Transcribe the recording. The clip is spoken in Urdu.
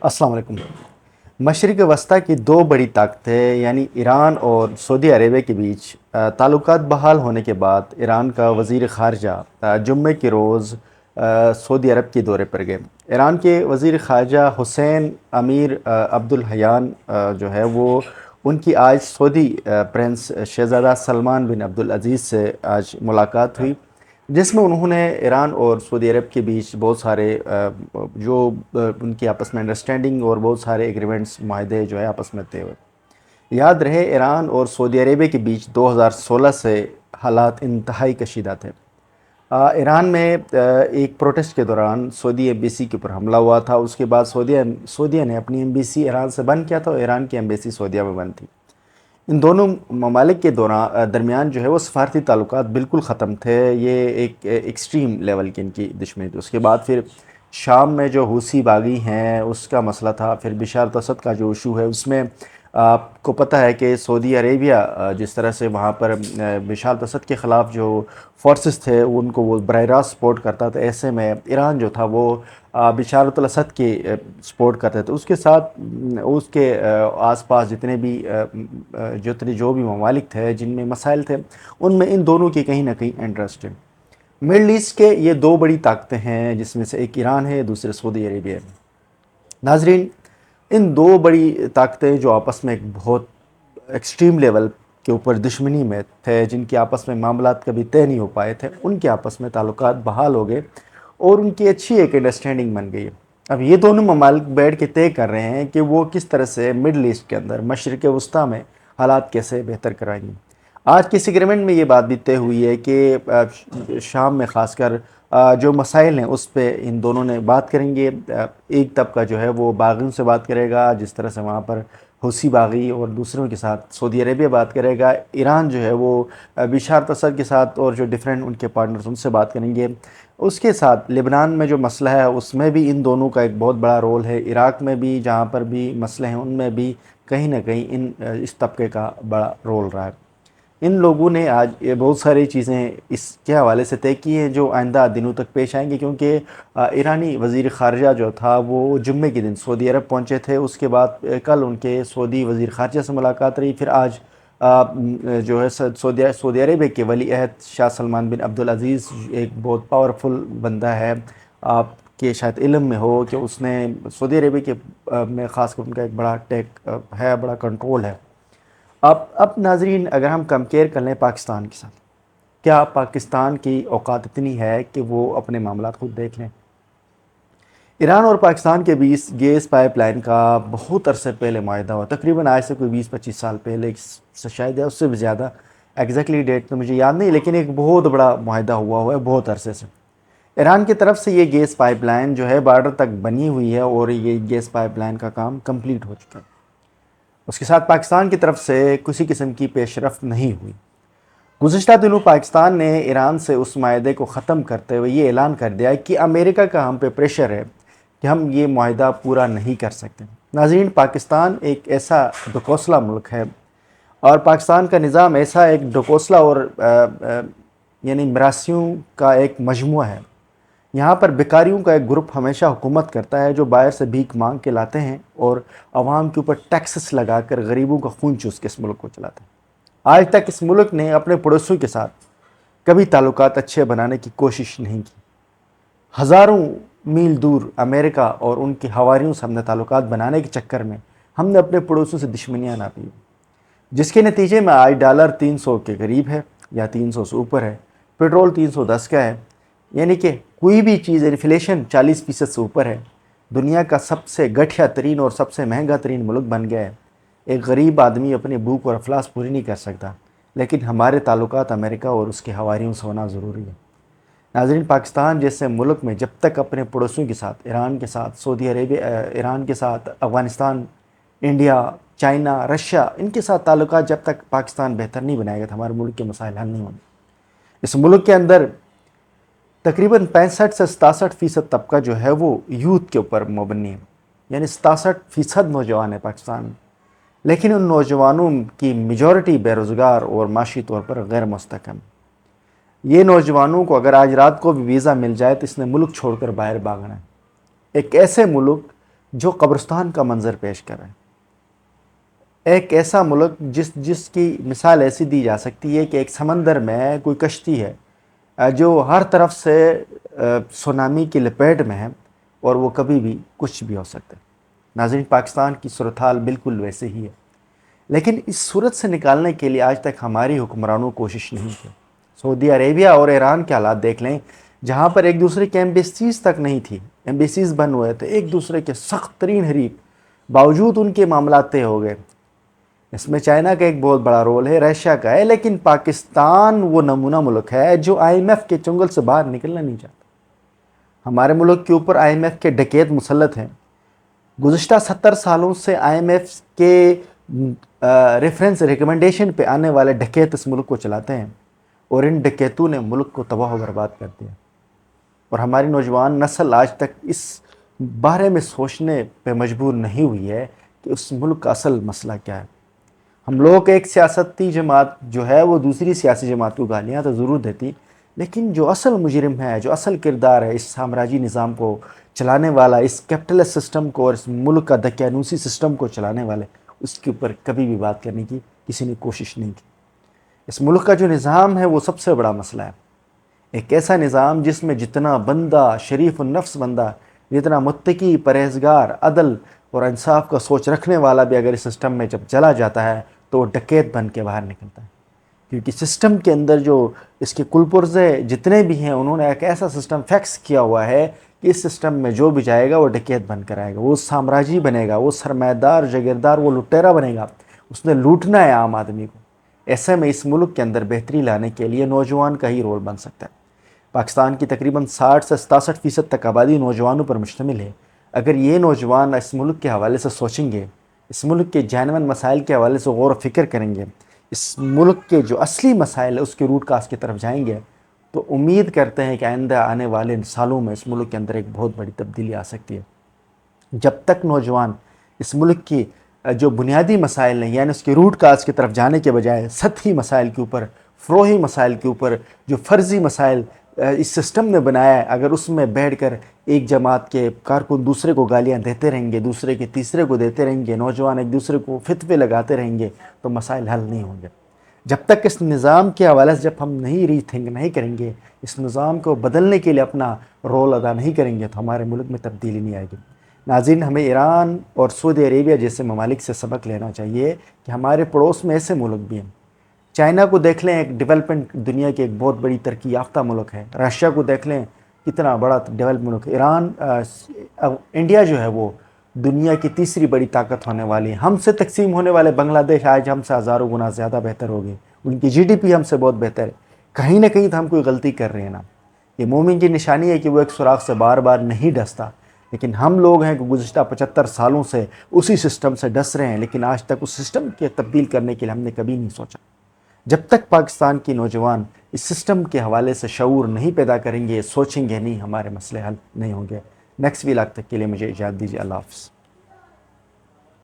السلام علیکم۔ مشرق وسطیٰ کی دو بڑی طاقتیں یعنی ایران اور سعودی عربیہ کے بیچ تعلقات بحال ہونے کے بعد ایران کا وزیر خارجہ جمعے کے روز سعودی عرب کے دورے پر گئے۔ ایران کے وزیر خارجہ حسین امیر عبد الحیان جو ہے وہ ان کی آج سعودی پرنس شہزادہ سلمان بن عبدالعزیز سے آج ملاقات ہوئی، جس میں انہوں نے ایران اور سعودی عرب کے بیچ بہت سارے جو ان کی آپس میں انڈرسٹینڈنگ اور بہت سارے ایگریمنٹس معاہدے جو ہے آپس میں طے ہوئے۔ یاد رہے ایران اور سعودی عربیہ کے بیچ 2016 سے حالات انتہائی کشیدہ تھے۔ ایران میں ایک پروٹیسٹ کے دوران سعودی ایمبیسی کے اوپر حملہ ہوا تھا۔ اس کے بعد سعودیہ نے اپنی ایمبیسی ایران سے بند کیا تھا اور ایران کی ایمبیسی سعودیہ میں بند تھی۔ ان دونوں ممالک کے درمیان جو ہے وہ سفارتی تعلقات بالکل ختم تھے۔ یہ ایک ایکسٹریم لیول کی ان کی دشمنی تھی۔ اس کے بعد پھر شام میں جو حوثی باغی ہیں اس کا مسئلہ تھا، پھر بشار الاسد کا جو ایشو ہے اس میں آپ کو پتہ ہے کہ سعودی عربیہ جس طرح سے وہاں پر بشار الاسد کے خلاف جو فورسز تھے ان کو وہ براہ راست سپورٹ کرتا تھا، ایسے میں ایران جو تھا وہ بشار الاسد کی سپورٹ کرتے تھے۔ اس کے ساتھ اس کے آس پاس جتنے بھی ممالک تھے جن میں مسائل تھے ان میں ان دونوں کی کہیں نہ کہیں انٹرسٹ ہے۔ مڈل ایسٹ کے یہ دو بڑی طاقتیں ہیں جس میں سے ایک ایران ہے، دوسرے سعودی عربیہ ہے۔ ناظرین، ان دو بڑی طاقتیں جو آپس میں ایک بہت ایکسٹریم لیول کے اوپر دشمنی میں تھے، جن کے آپس میں معاملات کبھی طے نہیں ہو پائے تھے، ان کے آپس میں تعلقات بحال ہو گئے اور ان کی اچھی ایک انڈرسٹینڈنگ بن گئی۔ اب یہ دونوں ممالک بیٹھ کے طے کر رہے ہیں کہ وہ کس طرح سے مڈل ایسٹ کے اندر مشرق وسطیٰ میں حالات کیسے بہتر کرائیں گے۔ آج کے اس ایگریمنٹ میں یہ بات بھی طے ہوئی ہے کہ شام میں خاص کر جو مسائل ہیں اس پہ ان دونوں نے بات کریں گے۔ ایک طبقہ جو ہے وہ باغیوں سے بات کرے گا، جس طرح سے وہاں پر حوثی باغی اور دوسروں کے ساتھ سعودی عربیہ بات کرے گا۔ ایران جو ہے وہ بشار الاسد کے ساتھ اور جو ڈیفرنٹ ان کے پارٹنرز ان سے بات کریں گے۔ اس کے ساتھ لبنان میں جو مسئلہ ہے اس میں بھی ان دونوں کا ایک بہت بڑا رول ہے۔ عراق میں بھی جہاں پر بھی مسئلے ہیں ان میں بھی کہیں نہ کہیں اس طبقے کا بڑا رول رہا ہے۔ ان لوگوں نے آج یہ بہت ساری چیزیں اس کے حوالے سے طے کی ہیں جو آئندہ دنوں تک پیش آئیں گی، کیونکہ ایرانی وزیر خارجہ جو تھا وہ جمعے کے دن سعودی عرب پہنچے تھے۔ اس کے بعد کل ان کے سعودی وزیر خارجہ سے ملاقات رہی، پھر آج جو ہے سعودی عربیہ کے ولی عہد شاہ سلمان بن عبدالعزیز، ایک بہت پاورفل بندہ ہے، آپ کے شاید علم میں ہو کہ اس نے سعودی عربیہ کے میں خاص کر ان کا ایک بڑا ٹیک ہے، بڑا کنٹرول ہے۔ اب ناظرین، اگر ہم کمپیئر کر لیں پاکستان کے ساتھ، کیا پاکستان کی اوقات اتنی ہے کہ وہ اپنے معاملات خود دیکھ لیں؟ ایران اور پاکستان کے بیچ گیس پائپ لائن کا بہت عرصے پہلے معاہدہ ہوا، تقریباً آج سے کوئی 20-25 سال پہلے، شاید اس سے بھی زیادہ، ایگزیکٹلی ڈیٹ تو مجھے یاد نہیں، لیکن ایک بہت بڑا معاہدہ ہوا ہے بہت عرصے سے۔ ایران کی طرف سے یہ گیس پائپ لائن جو ہے بارڈر تک بنی ہوئی ہے اور یہ گیس پائپ لائن کا کام کمپلیٹ ہو چکا ہے۔ اس کے ساتھ پاکستان کی طرف سے کسی قسم کی پیش رفت نہیں ہوئی۔ گزشتہ دنوں پاکستان نے ایران سے اس معاہدے کو ختم کرتے ہوئے یہ اعلان کر دیا کہ امریکہ کا ہم پہ پریشر ہے کہ ہم یہ معاہدہ پورا نہیں کر سکتے۔ ناظرین، پاکستان ایک ایسا ڈھکوسلا ملک ہے اور پاکستان کا نظام ایسا ایک ڈھکوسلا اور یعنی مراسیوں کا ایک مجموعہ ہے۔ یہاں پر بیکاریوں کا ایک گروپ ہمیشہ حکومت کرتا ہے جو باہر سے بھیک مانگ کے لاتے ہیں اور عوام کے اوپر ٹیکسز لگا کر غریبوں کا خون چوس کے اس ملک کو چلاتے ہیں۔ آج تک اس ملک نے اپنے پڑوسیوں کے ساتھ کبھی تعلقات اچھے بنانے کی کوشش نہیں کی۔ ہزاروں میل دور امریکہ اور ان کے حواریوں سے ہم نے تعلقات بنانے کے چکر میں ہم نے اپنے پڑوسیوں سے دشمنیاں ناپی، جس کے نتیجے میں آج ڈالر 300 کے قریب ہے یا 300 سے اوپر ہے، پیٹرول 310 کا ہے، یعنی کہ کوئی بھی چیز انفلیشن 40% سے اوپر ہے۔ دنیا کا سب سے گٹھیا ترین اور سب سے مہنگا ترین ملک بن گیا ہے۔ ایک غریب آدمی اپنے بھوک اور افلاس پوری نہیں کر سکتا، لیکن ہمارے تعلقات امریکہ اور اس کے حواریوں سے ہونا ضروری ہے۔ ناظرین، پاکستان جیسے ملک میں جب تک اپنے پڑوسیوں کے ساتھ، ایران کے ساتھ، سعودی عربیہ، ایران کے ساتھ، افغانستان، انڈیا، چائنا، رشیا، ان کے ساتھ تعلقات جب تک پاکستان بہتر نہیں بنائے گا تو ہمارے ملک کے مسائل حل نہیں ہوں گے۔ اس ملک کے اندر تقریباً 65 سے 67% طبقہ جو ہے وہ یوتھ کے اوپر مبنی ہے، یعنی 67% نوجوان ہے پاکستان میں، لیکن ان نوجوانوں کی میجورٹی بے روزگار اور معاشی طور پر غیر مستحکم۔ یہ نوجوانوں کو اگر آج رات کو بھی ویزا مل جائے تو اس نے ملک چھوڑ کر باہر بھاگنا ہے۔ ایک ایسے ملک جو قبرستان کا منظر پیش کر رہے ہیں. ایک ایسا ملک جس کی مثال ایسی دی جا سکتی ہے کہ ایک سمندر میں کوئی کشتی ہے جو ہر طرف سے سونامی کی لپیٹ میں ہے اور وہ کبھی بھی کچھ بھی ہو سکتا ہے. ناظرین، پاکستان کی صورتحال بالکل ویسے ہی ہے، لیکن اس صورت سے نکالنے کے لیے آج تک ہماری حکمرانوں کوشش نہیں کی. سعودی عربیہ اور ایران کے حالات دیکھ لیں، جہاں پر ایک دوسرے کی ایمبیسیز تک نہیں تھی، ایمبیسیز بن ہوئے تھے، ایک دوسرے کے سخت ترین حریف، باوجود ان کے معاملات طے ہو گئے. اس میں چائنا کا ایک بہت بڑا رول ہے، رشیا کا ہے، لیکن پاکستان وہ نمونہ ملک ہے جو آئی ایم ایف کے چنگل سے باہر نکلنا نہیں چاہتا. ہمارے ملک کے اوپر آئی ایم ایف کے ڈکیت مسلط ہیں. گزشتہ 70 سالوں سے آئی ایم ایف کے ریفرنس ریکمنڈیشن پہ آنے والے ڈکیت اس ملک کو چلاتے ہیں، اور ان ڈکیتوں نے ملک کو تباہ و برباد کر دیا. اور ہماری نوجوان نسل آج تک اس بارے میں سوچنے پہ مجبور نہیں ہوئی ہے کہ اس ملک کا اصل مسئلہ کیا ہے. ہم لوگ ایک سیاستی جماعت جو ہے وہ دوسری سیاسی جماعت کو گالیاں تو ضرور دیتی، لیکن جو اصل مجرم ہے، جو اصل کردار ہے اس سامراجی نظام کو چلانے والا، اس کیپٹلسٹ سسٹم کو اور اس ملک کا دقیانوسی سسٹم کو چلانے والے، اس کے اوپر کبھی بھی بات کرنے کی کسی نے کوشش نہیں کی. اس ملک کا جو نظام ہے وہ سب سے بڑا مسئلہ ہے. ایک ایسا نظام جس میں جتنا بندہ شریف النفس بندہ، جتنا متقی، پرہیزگار، عدل اور انصاف کا سوچ رکھنے والا بھی اگر اس سسٹم میں جب چلا جاتا ہے تو وہ ڈکیت بن کے باہر نکلتا ہے. کیونکہ سسٹم کے اندر جو اس کے کل پرزے جتنے بھی ہیں، انہوں نے ایک ایسا سسٹم فیکس کیا ہوا ہے کہ اس سسٹم میں جو بھی جائے گا وہ ڈکیت بن کر آئے گا، وہ سامراجی بنے گا، وہ سرمایہ دار، جاگیردار، وہ لٹیرا بنے گا. اس نے لوٹنا ہے عام آدمی کو. ایسے میں اس ملک کے اندر بہتری لانے کے لیے نوجوان کا ہی رول بن سکتا ہے. پاکستان کی تقریباً 60 سے 67% تک آبادی نوجوانوں پر مشتمل ہے. اگر یہ نوجوان اس ملک کے حوالے سے سوچیں گے، اس ملک کے جینون مسائل کے حوالے سے غور و فکر کریں گے، اس ملک کے جو اصلی مسائل ہیں اس کے روٹ کاز کی طرف جائیں گے، تو امید کرتے ہیں کہ آئندہ آنے والے سالوں میں اس ملک کے اندر ایک بہت بڑی تبدیلی آ سکتی ہے. جب تک نوجوان اس ملک کی جو بنیادی مسائل ہیں، یعنی اس کے روٹ کاز کی طرف جانے کے بجائے سطحی مسائل کے اوپر، فروغی مسائل کے اوپر، جو فرضی مسائل اس سسٹم نے بنایا ہے، اگر اس میں بیٹھ کر ایک جماعت کے کارکن دوسرے کو گالیاں دیتے رہیں گے، دوسرے کے تیسرے کو دیتے رہیں گے، نوجوان ایک دوسرے کو فتوے لگاتے رہیں گے، تو مسائل حل نہیں ہوں گے. جب تک اس نظام کے حوالے سے جب ہم نہیں ری تھنک نہیں کریں گے، اس نظام کو بدلنے کے لیے اپنا رول ادا نہیں کریں گے، تو ہمارے ملک میں تبدیلی نہیں آئے گی. ناظرین، ہمیں ایران اور سعودی عربیہ جیسے ممالک سے سبق لینا چاہیے کہ ہمارے پڑوس میں ایسے ملک بھی ہیں. چائنا کو دیکھ لیں، ایک ڈیولپمنٹ دنیا کی ایک بہت بڑی ترقی یافتہ ملک ہے. رشیا کو دیکھ لیں، کتنا بڑا ڈیولپ ملک ہے. ایران انڈیا جو ہے وہ دنیا کی تیسری بڑی طاقت ہونے والی ہے. ہم سے تقسیم ہونے والے بنگلہ دیش آج ہم سے ہزاروں گنا زیادہ بہتر ہو گئے. ان کی جی ڈی پی ہم سے بہت بہتر ہے. کہیں نہ کہیں تو ہم کوئی غلطی کر رہے ہیں نا. یہ مومن کی نشانی ہے کہ وہ ایک سوراخ سے بار بار نہیں ڈستا، لیکن ہم لوگ ہیں کہ گزشتہ 75 سالوں سے اسی سسٹم سے ڈس رہے ہیں، لیکن آج تک اس سسٹم کی تبدیل کرنے کے لیے ہم نے کبھی نہیں سوچا. جب تک پاکستان کی نوجوان اس سسٹم کے حوالے سے شعور نہیں پیدا کریں گے، سوچیں گے نہیں، ہمارے مسئلے حل نہیں ہوں گے. نیکسٹ ویلاگ تک کے لیے مجھے اجازت دیجیے. اللہ حافظ.